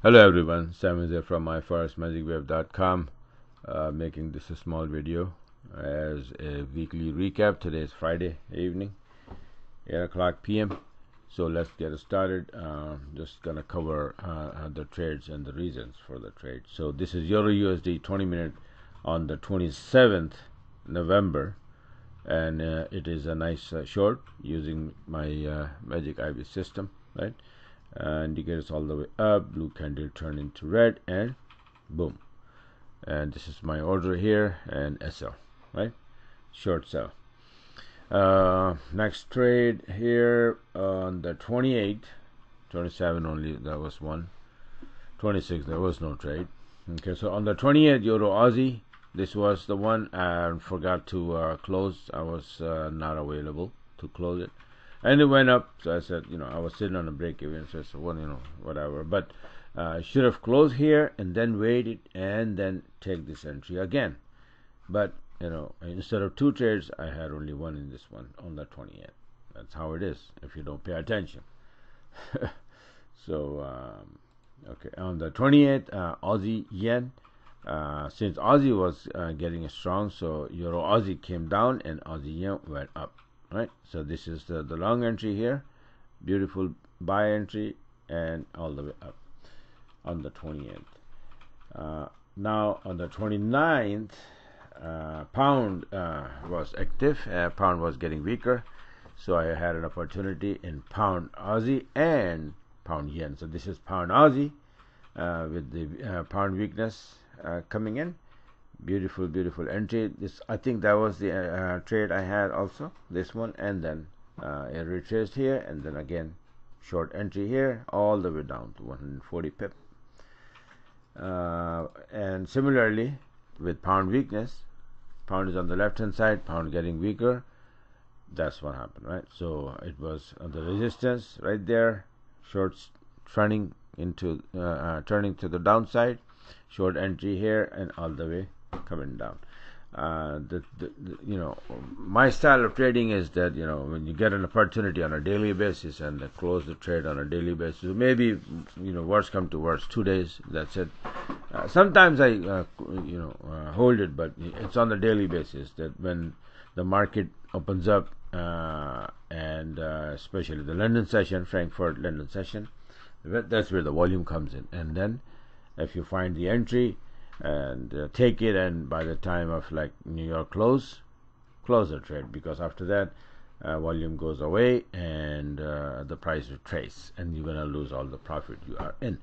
Hello everyone, Sam is here from myforestmagicwave.com, making this a small video as a weekly recap. Today is Friday evening, 8 o'clock p.m. So let's get started. Just gonna cover the trades and the reasons for the trade. So this is Euro USD 20-minute on the 27th November, and it is a nice short using my Magic Ivy system, right? Indicators all the way up, blue candle turn into red, and boom. And this is my order here, and SL, right? Short sell. Next trade here on the 28th, 27 only, that was one. 26, there was no trade. Okay, so on the 28th, Euro Aussie, this was the one I forgot to close. I was not available to close it, and it went up. So I said, I was sitting on a break even, so I said, well, whatever. But I should have closed here and then waited and then take this entry again. But instead of two trades, I had only one in this one on the 28th. That's how it is if you don't pay attention. So okay, on the 28th, Aussie yen. Since Aussie was getting strong, so Euro Aussie came down and Aussie yen went up. Right, so this is the long entry here, beautiful buy entry, and all the way up on the 28th. Now on the 29th, pound was active. Pound was getting weaker, so I had an opportunity in pound Aussie and pound yen. So this is pound Aussie with the pound weakness coming in. Beautiful entry. This, I think that was the trade I had also, this one, and then it retraced here, and then again short entry here all the way down to 140 pip. And similarly with pound weakness, pound is on the left hand side, pound getting weaker. That's what happened, right? So it was on the resistance right there, shorts turning into turning to the downside, short entry here, and all the way coming down. My style of trading is that when you get an opportunity on a daily basis and close the trade on a daily basis, maybe worst come to worst, 2 days, that's it. Sometimes I hold it, but it's on the daily basis that when the market opens up, and especially the London session, Frankfurt London session, that's where the volume comes in. And then if you find the entry and take it, and by the time of like New York close the trade, because after that volume goes away and the price retrace, and you're gonna lose all the profit you are in.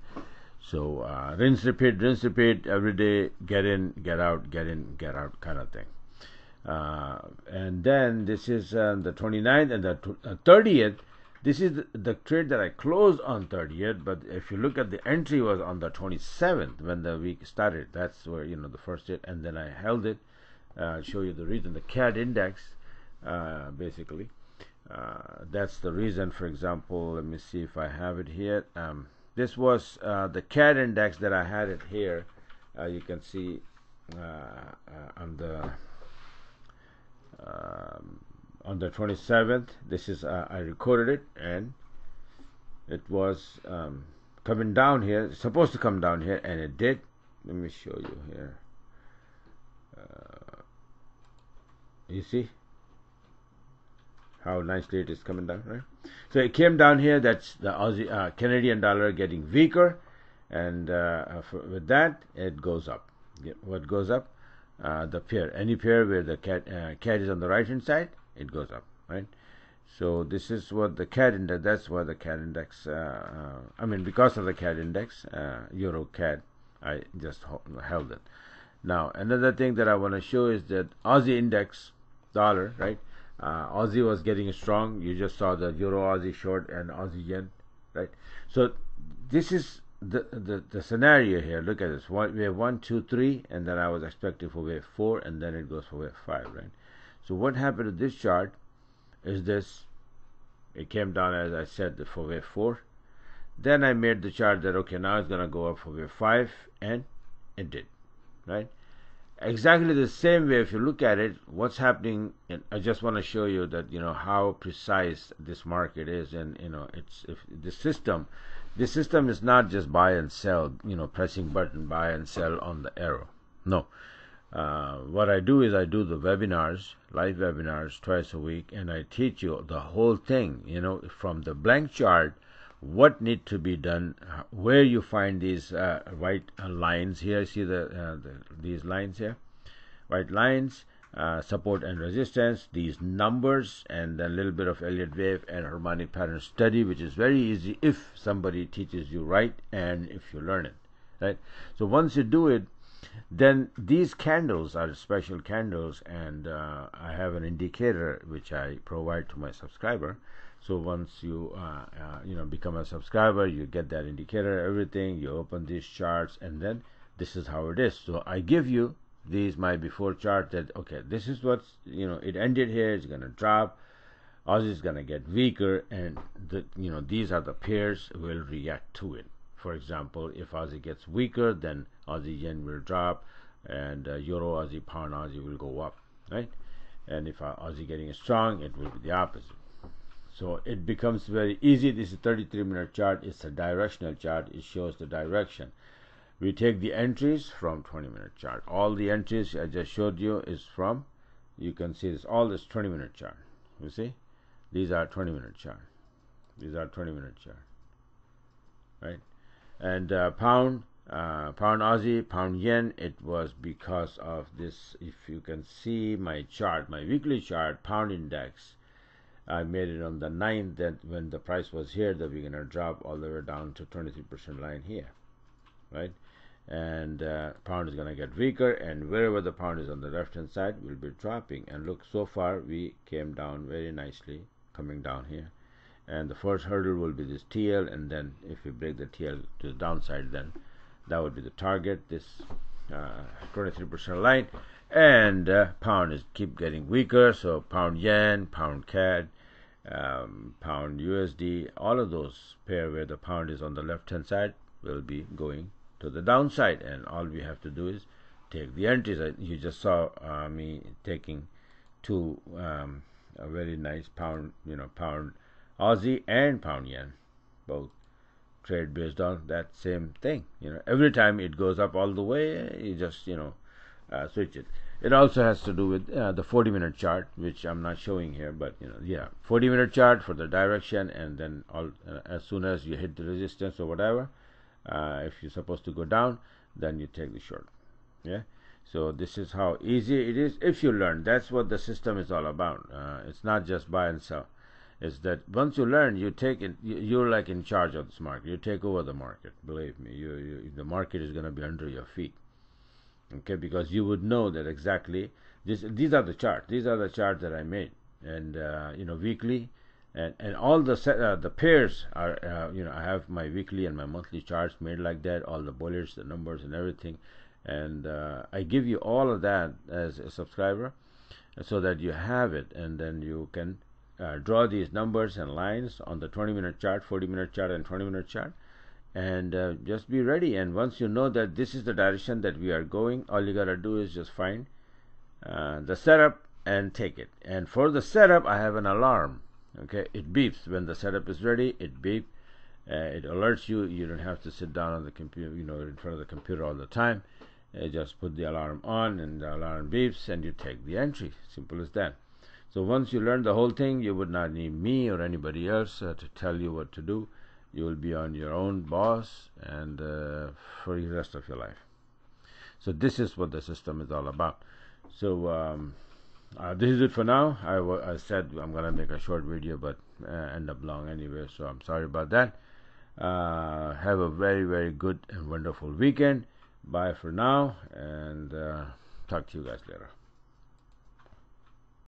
So rinse repeat every day, get in, get out, get in, get out kind of thing. And then this is the 29th and the 30th. This is the trade that I closed on 30th, but if you look at the entry was on the 27th when the week started. That's where the first hit, and then I held it. I'll show you the reason. The CAD index, basically, that's the reason. For example, let me see if I have it here. This was the CAD index that I had it here. You can see on the 27th. This is I recorded it, and it was coming down here. It's supposed to come down here, and it did. Let me show you here. You see how nicely it is coming down, right? So it came down here. That's the Aussie Canadian dollar getting weaker, and with that it goes up. What goes up? The pair, any pair where the CAD is on the right hand side, it goes up, right? So this is what the CAD index. That's why the CAD index. Because of the CAD index, Euro CAD, I just held it. Now another thing that I want to show is that Aussie index dollar, right? Aussie was getting strong. You just saw the Euro Aussie short and Aussie yen, right? So this is the scenario here. Look at this. We have 1, 2, 3, and then I was expecting for wave 4, and then it goes for wave 5, right? So what happened to this chart is this. It came down, as I said, for wave 4. Then I made the chart that okay, now it's gonna go up for wave 5, and it did, right? Exactly the same way. If you look at it, what's happening, and I just want to show you that how precise this market is, and it's if the system This system is not just buy and sell, pressing button, buy and sell on the arrow. No. What I do is I do the webinars, live webinars twice a week, and I teach you the whole thing, from the blank chart, what need to be done, where you find these white lines here. See these lines here, white lines, support and resistance, these numbers, and then a little bit of Elliott wave and harmonic pattern study, which is very easy if somebody teaches you right and if you learn it, right? So once you do it, then these candles are special candles, and I have an indicator which I provide to my subscriber. So once you become a subscriber, you get that indicator, everything. You open these charts, and then this is how it is. So I give you these my before chart that okay, this is what's it ended here. It's gonna drop. Aussie is gonna get weaker, and these are the pairs will react to it. For example, if Aussie gets weaker, then Aussie yen will drop, and Euro Aussie, Pound Aussie will go up, right? And if Aussie getting strong, it will be the opposite. So it becomes very easy. This is a 33-minute chart. It's a directional chart. It shows the direction. We take the entries from 20-minute chart. All the entries I just showed you is from, you can see this, all this 20-minute chart. You see? These are 20-minute chart. These are 20-minute chart. Right? And pound Aussie, pound yen, it was because of this. If you can see my chart, my weekly chart, pound index, I made it on the 9th, that when the price was here, that we're going to drop all the way down to 23% line here, right? And pound is going to get weaker, and wherever the pound is on the left hand side will be dropping. And look, so far we came down very nicely, coming down here, and the first hurdle will be this TL, and then if we break the TL to the downside, then that would be the target, this 23% line. And pound is keep getting weaker, so pound yen, pound CAD, pound USD, all of those pair where the pound is on the left hand side will be going to the downside, and all we have to do is take the entries. You just saw me taking two a very nice pound, pound Aussie and pound yen, both trade based on that same thing. Every time it goes up all the way, you just switch it. It also has to do with the 40-minute chart, which I'm not showing here, but 40-minute chart for the direction, and then as soon as you hit the resistance or whatever, if you're supposed to go down, then you take the short. So this is how easy it is if you learn. That's what the system is all about. It's not just buy and sell. It's that once you learn, you take it. You're like in charge of this market. You take over the market. Believe me, the market is going to be under your feet. Okay, because you would know that exactly. These are the charts. These are the charts that I made, and weekly, and all the pairs are. I have my weekly and my monthly charts made like that. All the bullets, the numbers, and everything, and I give you all of that as a subscriber, so that you have it, and then you can draw these numbers and lines on the 20-minute chart, 40-minute chart, and 20-minute chart, and just be ready. And once you know that this is the direction that we are going, all you gotta do is just find the setup and take it. And for the setup, I have an alarm. Okay, it beeps when the setup is ready. It beeps. It alerts you. You don't have to sit down on the computer, in front of the computer all the time. Just put the alarm on, and the alarm beeps, and you take the entry. Simple as that. So once you learn the whole thing, you would not need me or anybody else to tell you what to do. You will be on your own boss, and for the rest of your life. So this is what the system is all about. So this is it for now. I said I'm gonna make a short video, but end up long anyway, so I'm sorry about that. Have a very, very good and wonderful weekend. Bye for now, and talk to you guys later.